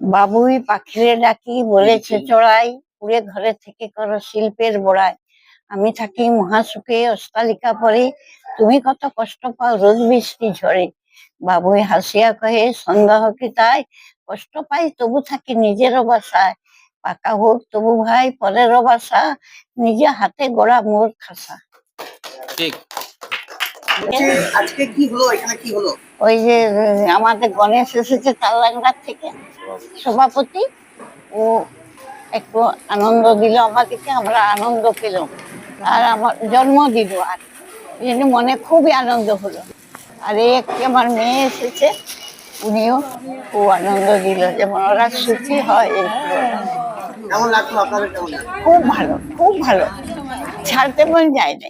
বাবুই পাখিরে ডাকি বলেছে চড়াই, উড়ে ঘরে থেকে করো শিল্পের বড়াই। আমি থাকি মহাসুখে অস্তালিকা পরে, তুমি কত কষ্ট পাও রোজ বৃষ্টি ঝরে। বাবুই হাসিয়া কহে সন্দেহ কি তাই, কষ্ট পাই তবু থাকি নিজের বাসায়। পাকা হোক তবু ভাই পরের বাসা, নিজে হাতে গড়া মোর খাসা। ঠিক। আজকে কি হলো, এখানে কি হলো? ওই যে আমাদের গণেশ এসেছে তালডাঙ্গার থেকে, সভাপতি। ও একটু আনন্দ দিল আমাদেরকে, আমরা আনন্দ পেলাম। আর আমার জন্মদিন, আর এই জন্য মনে খুবই আনন্দ হলো। আর এই একটি আমার মেয়ে এসেছে, উনিও খুব আনন্দ দিল, যেমন ওরা সুখী হয় এইগুলো। কেমন লাগলো আপনাদের? কেমন লাগলো? খুব ভালো, খুব ভালো, ছাড়তে মন যায় না,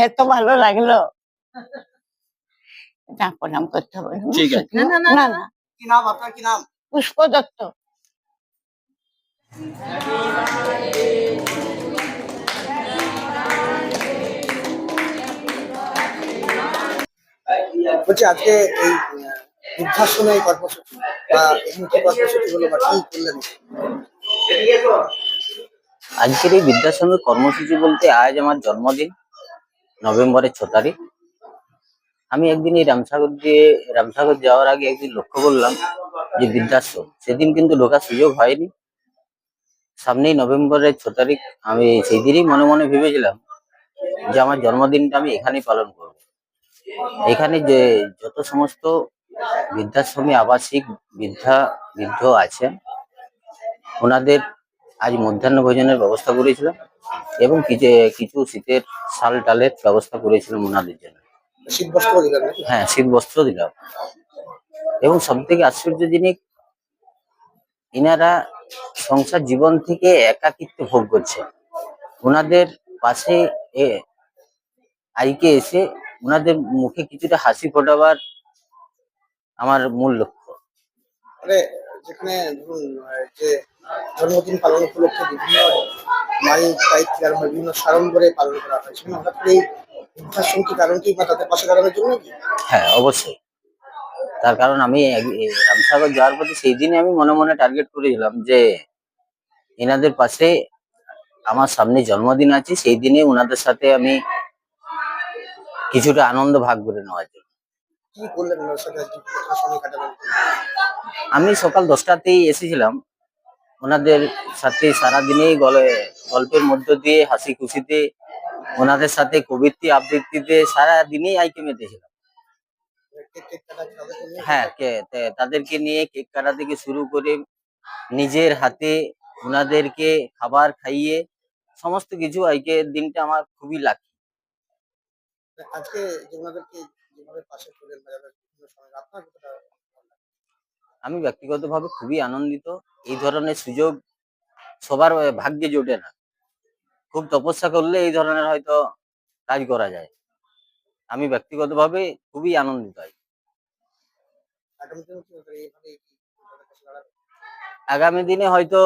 এত ভালো লাগলো। না প্রণাম করতে হবে না? ঠিক আছে। না না না, কি নাম আপনার? কি নাম? পুষ্প দত্ত। বলছি আজকে এই বৃদ্ধাশ্রমে কর্মসূচি বা এখানে কি কর্মসূচি হলো বা কি করলেন? আজকের এই বৃদ্ধাশ্রমের কর্মসূচি বলতে, আজ আমার জন্মদিন, নভেম্বরের 6 তারিখ। আমি একদিন এই রামসাগর যাওয়ার আগে একদিন লক্ষ্য করলাম যে বৃদ্ধাশ্রম, সেদিন কিন্তু ঢোকার সুযোগ হয়নি। সামনেই নভেম্বরের 6 তারিখ, আমি সেই দিনই মনে মনে ভেবেছিলাম যে আমার জন্মদিনটা আমি এখানেই পালন করব। এখানে যে যত সমস্ত বৃদ্ধাশ্রমী আবাসিক বৃদ্ধ আছেন, ওনাদের আজ মধ্যাহ্ন ভোজনের ব্যবস্থা করেছিলাম এবং কিছু শীতের শাল টালের ব্যবস্থা করেছিলাম ওনাদের জন্য। শীত বস্ত্র দিলেন নাকি? হ্যাঁ, শীত বস্ত্র দিলাম। এবং সব থেকে আশ্চর্য জিনিস, ইনারা সংসার জীবন থেকে একাকিত্ব ভোগ করছে। ওনাদের পাশে আইকে এসে ওনাদের মুখে কিছুটা হাসি ফোটাবার আমার মূল লক্ষ্য। মানে যেখানে ধরুন যে জন্মদিন পালন উপলক্ষে বিভিন্ন মাইক টাইপ বিভিন্ন সারণ করে পালন করা হয়, সেখানে হঠাৎ করে এই বৃদ্ধাশ্রম কি কারণ কি বা তাদের পাশে দাঁড়ানোর জন্য কি? হ্যাঁ, অবশ্যই। তার কারণ আমি রামসাগর যাওয়ার পথে সেই দিনে আমি মনে মনে টার্গেট করেছিলাম যে এনাদের পাশে, আমার সামনে জন্মদিন আছে, সেই দিনে ওনাদের সাথে আমি কিছুটা আনন্দ ভাগ করে নেওয়ার জন্য। কি করলেন ওনার সাথে, আজকে কতটা সময় কাটালেন? আমি সকাল 10টাতেই এসেছিলাম। ওনাদের সাথে সারাদিনেই গল্পের মধ্য দিয়ে, হাসি খুশিতে, ওনাদের সাথে কবিত্রী আবৃত্তিতে সারাদিনেই আইকে মেতেছিলাম। কেক টেক কাটা তাদেরকে নিয়ে? হ্যাঁ, তাদেরকে নিয়ে কেক কাটা থেকে শুরু করে নিজের হাতে ওনাদেরকে খাবার খাইয়ে সমস্ত কিছু, আজকে দিনটা আমার খুবই লাকি। আজকে যে ওনাদেরকে যেভাবে পাশে পেলেন বা বিভিন্ন সময় আপনার কতটা ভালো লাগলো? আমি ব্যক্তিগতভাবে খুবই আনন্দিত। এই ধরনের সুযোগ সবার ভাগ্যে জোটে না। খুব তপস্যা করলে এই ধরনের হয়তো কাজ করা যায়। আমি ব্যক্তিগতভাবে খুবই আনন্দিত। আগামী দিনে কি এইভাবে কি তাদের পাশে দাঁড়াবেন? আগামী দিনে হয়তো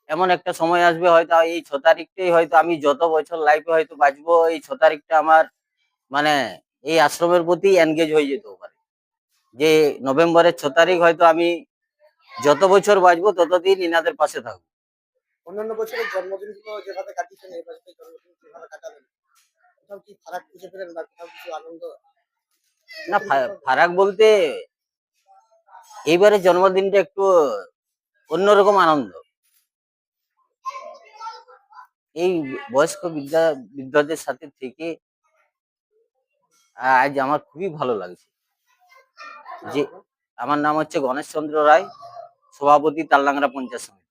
এমন একটা সময় আসবে, হয়তো এই 6 তারিখটাই হয়তো আমি যত বছর লাইফে হয়তো বাঁচবো, এই 6 তারিখটা আমার মানে এই আশ্রমের প্রতি এনগেজ হয়ে যেতেও পারে। যে নভেম্বরের 6 তারিখ হয়তো আমি যত বছর বাঁচবো ততদিন ইনাদের পাশে থাকবো। অন্যান্য বছরের জন্মদিনগুলো যেভাবে কাটিয়েছেন, এই বছরের জন্মদিন কিভাবে কাটালেন? কোথাও কি ফারাক খুঁজে পেলেন বা কোথাও কিছু আনন্দ? না, ফারাক বলতে এইবারের জন্মদিনটা একটু অন্যরকম আনন্দ। এই বয়স্ক বৃদ্ধদের সাথে থেকে আজ আমার খুবই ভালো লাগছে। যে আমার নাম হচ্ছে গণেশ চন্দ্র রায়, সভাপতি তালডাংরা পঞ্চায়েত সমিতি।